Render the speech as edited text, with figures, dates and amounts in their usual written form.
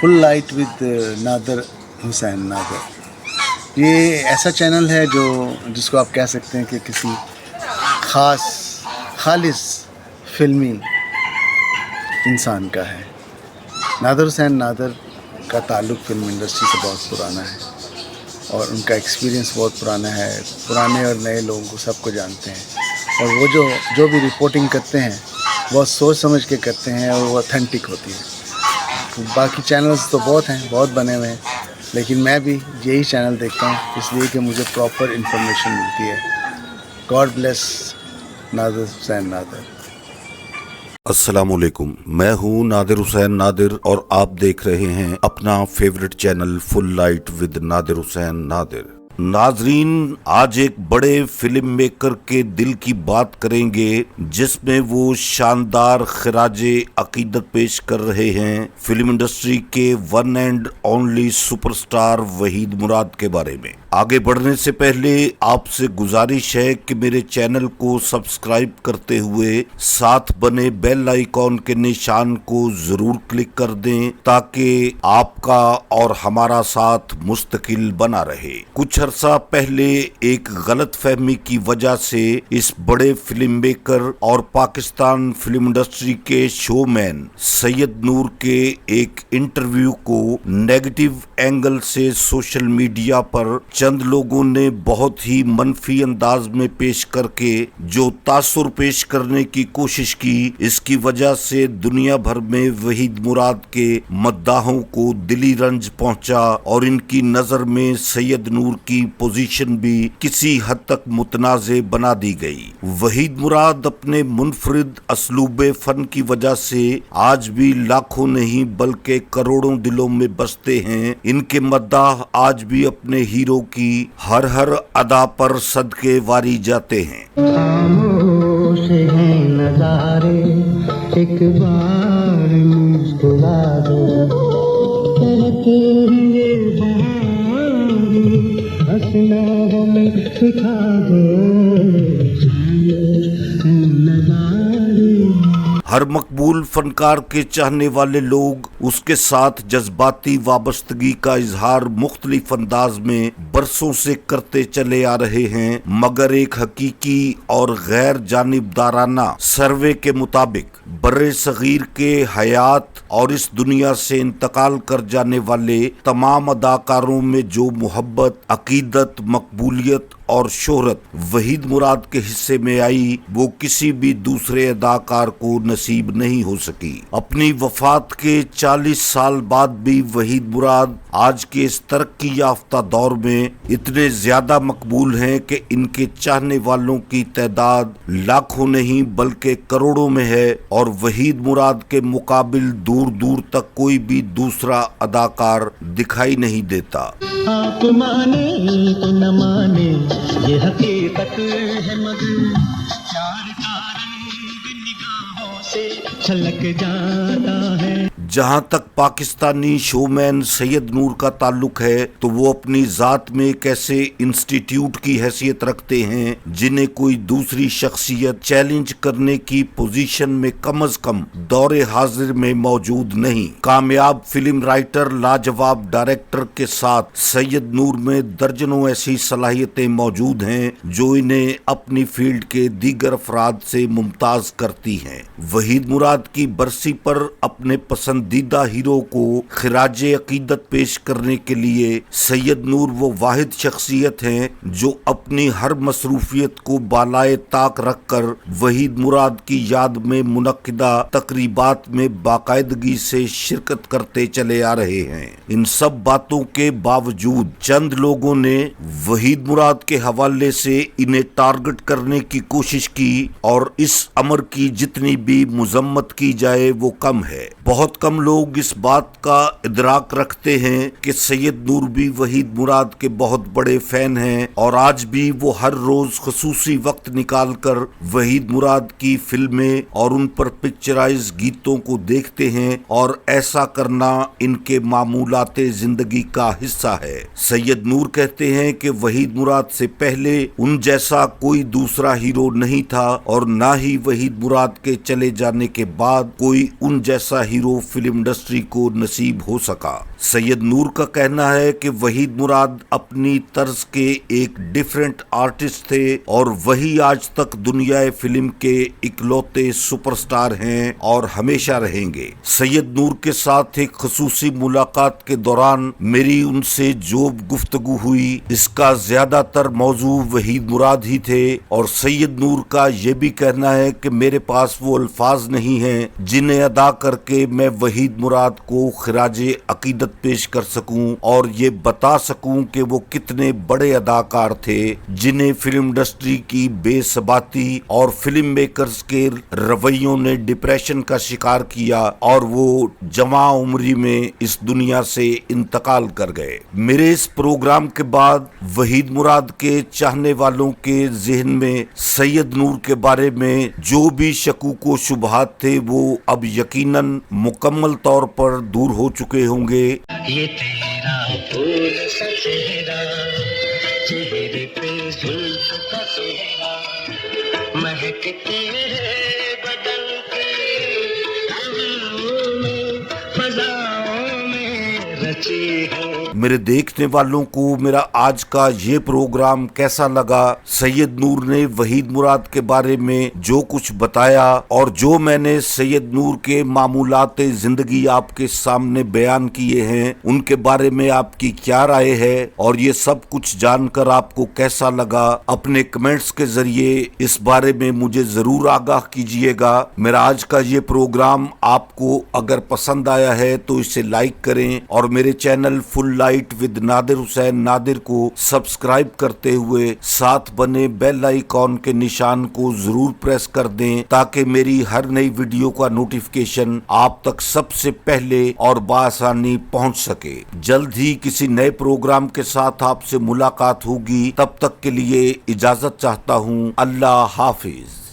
Full light with Nadir Hussain Nadir. ये ऐसा channel है जिसको आप कह सकते हैं कि किसी खालिस फिल्मी इंसान का है। नादर हुसैन नादर का ताल्लुक़ फ़िल्म इंडस्ट्री से बहुत पुराना है और उनका एक्सपीरियंस बहुत पुराना है। पुराने और नए लोगों को सबको जानते हैं और वो जो भी रिपोर्टिंग करते हैं बहुत सोच समझ के करते हैं और वो ऑथेंटिक होती है। बाकी चैनल्स तो बहुत हैं, बहुत बने हुए हैं, लेकिन मैं भी यही चैनल देखता हूँ इसलिए कि मुझे प्रॉपर इन्फॉर्मेशन मिलती है। God bless Nadir Hussain Nadir. अस्सलामुअलैकुम, मैं हूँ नादिर हुसैन नादिर और आप देख रहे हैं अपना favourite channel full light with Nadir Hussain Nadir. नाजरीन, आज एक बड़े फिल्म मेकर के दिल की बात करेंगे जिसमें वो शानदार खिराजे अकीदत पेश कर रहे हैं फिल्म इंडस्ट्री के one and only superstar Waheed Murad के बारे में। आगे बढ़ने से पहले आपसे गुजारिश है कि मेरे चैनल को सब्सक्राइब करते हुए साथ बने बेल आइकॉन के निशान को जरूर क्लिक कर दें ताकि आपका और हमारा साथ मुस्तकिल बना रहे। कुछ अरसा पहले एक गलत फहमी की वजह से इस बड़े फिल्म मेकर और पाकिस्तान फिल्म इंडस्ट्री के शोमैन सैयद नूर के एक इंटरव्यू को नेगेटिव एंगल से सोशल मीडिया पर चंद लोगों ने बहुत ही मनफी अंदाज में पेश करके जो तासुर पेश करने की कोशिश की, इसकी वजह से दुनिया भर में वहीद मुराद के मद्दाहों को दिली रंज पहुंचा और इनकी नजर में सैयद नूर की पोजीशन भी किसी हद तक मुतनाज़े बना दी गई। वहीद मुराद अपने मुनफरिद असलूबे फन की वजह से आज भी लाखों नहीं बल्कि करोड़ों दिलों में बसते हैं। इनके मद्दाह आज भी अपने हीरो की हर अदा पर सदके वारी जाते हैं। खामोश हैं नजारे, एक बार मुस्कुरा दो, कहते हैं ये बहार, हंसना हमें सिखा दो, खामोश हैं नजारे। हर मकबूल फनकार के चाहने वाले लोग उसके साथ जज्बाती वाबस्तगी का इजहार मुख्तलिफ अंदाज में बरसों से करते चले आ रहे हैं, मगर एक हकीकी और गैर जानिबदाराना सर्वे के मुताबिक बर्रे सगीर के हयात और इस दुनिया से इंतकाल कर जाने वाले तमाम अदाकारों में जो मोहब्बत, अकीदत, मकबूलियत और शोहरत वहीद मुराद के हिस्से में आई वो किसी भी दूसरे अदाकार को नसीब नहीं हो सकी। अपनी वफात के 40 साल बाद भी वहीद मुराद आज के इस तरक्की याफ्ता दौर में इतने ज्यादा मकबूल हैं कि इनके चाहने वालों की तादाद लाखों नहीं बल्कि करोड़ों में है और वहीद मुराद के मुकाबिल दूर दूर तक कोई भी दूसरा अदाकार दिखाई नहीं देता। आप माने तो न माने ये हकीकत है, मगर प्यार का रंग निगाहों से छलक जाता है। जहां तक पाकिस्तानी शोमैन सैयद नूर का ताल्लुक है तो वो अपनी जात में एक ऐसे इंस्टीट्यूट की हैसियत रखते हैं जिन्हें कोई दूसरी शख्सियत चैलेंज करने की पोजीशन में कम अज कम दौरे हाजिर में मौजूद नहीं। कामयाब फिल्म राइटर, लाजवाब डायरेक्टर के साथ सैयद नूर में दर्जनों ऐसी सलाहियतें मौजूद हैं जो इन्हें अपनी फील्ड के दीगर अफराद से मुमताज करती हैं। वहीद मुराद की बरसी पर अपने पसंदीदा हीरो को खिराजे अकीदत पेश करने के लिए सैयद नूर वो वाहिद शख्सियत हैं जो अपनी हर मसरूफियत को बालाए ताक रखकर वहीद मुराद की याद में मुनक्किदा तकरीबात में बाकायदगी से शिरकत करते चले आ रहे हैं। इन सब बातों के बावजूद चंद लोगों ने वहीद मुराद के हवाले से इन्हें टारगेट करने की कोशिश की और इस अमर की जितनी भी मुजम्मत की जाए वो कम है। बहुत कम लोग इस बात का इदराक रखते हैं कि सैयद नूर भी वहीद मुराद के बहुत बड़े फैन हैं और आज भी वो हर रोज खसूसी वक्त निकालकर वहीद मुराद की फिल्में और उन पर पिक्चराइज गीतों को देखते हैं और ऐसा करना इनके मामूलाते जिंदगी का हिस्सा है। सैयद नूर कहते हैं कि वहीद मुराद से पहले उन जैसा कोई दूसरा हीरो नहीं था और ना ही वहीद मुराद के चले जाने के बाद कोई उन जैसा हीरो फिल्म इंडस्ट्री को नसीब हो सका। सैयद नूर का कहना है कि वहीद मुराद अपनी तर्ज के एक डिफरेंट आर्टिस्ट थे और वही आज तक दुनिया फिल्म के इकलौते सुपरस्टार हैं और हमेशा रहेंगे। सैयद नूर के साथ एक खसूसी मुलाकात के दौरान मेरी उनसे जो गुफ्तगू हुई इसका ज्यादातर मौजू वहीद मुराद ही थे और सैयद नूर का ये भी कहना है कि मेरे पास वो अल्फाज नहीं हैं जिन्हें अदा करके मैं वहीद मुराद को खिराजे अकीदत पेश कर सकूं और ये बता सकूं कि वो कितने बड़े अदाकार थे जिन्हें फिल्म इंडस्ट्री की बेसबाती और फिल्म मेकर्स के रवैयों ने डिप्रेशन का शिकार किया और वो जवां उम्री में इस दुनिया से इंतकाल कर गए। मेरे इस प्रोग्राम के बाद वहीद मुराद के चाहने वालों के ज़हन में सैयद नूर के बारे में जो भी शकूक व शुबहात थे वो अब यकीनन मुकम्मल तौर पर दूर हो चुके होंगे। ये तेरा फूल सा चेहरा, चेहरे पे जुल्फ का सेहरा, महकते हैं बदन के हवाओं में, फज़ाओं में रची है। मेरे देखने वालों को मेरा आज का ये प्रोग्राम कैसा लगा? सैयद नूर ने वहीद मुराद के बारे में जो कुछ बताया और जो मैंने सैयद नूर के मामूलात जिंदगी आपके सामने बयान किए हैं उनके बारे में आपकी क्या राय है और ये सब कुछ जानकर आपको कैसा लगा? अपने कमेंट्स के जरिए इस बारे में मुझे जरूर आगाह कीजिएगा। मेरा आज का ये प्रोग्राम आपको अगर पसंद आया है तो इसे लाइक करें और मेरे channel full light with Nadir Hussain Nadir को सब्सक्राइब करते हुए साथ बने बेल आइकॉन के निशान को जरूर प्रेस कर दें ताकि मेरी हर नई वीडियो का नोटिफिकेशन आप तक सबसे पहले और बआसानी पहुंच सके। जल्द ही किसी नए प्रोग्राम के साथ आपसे मुलाकात होगी, तब तक के लिए इजाजत चाहता हूं। अल्लाह हाफिज।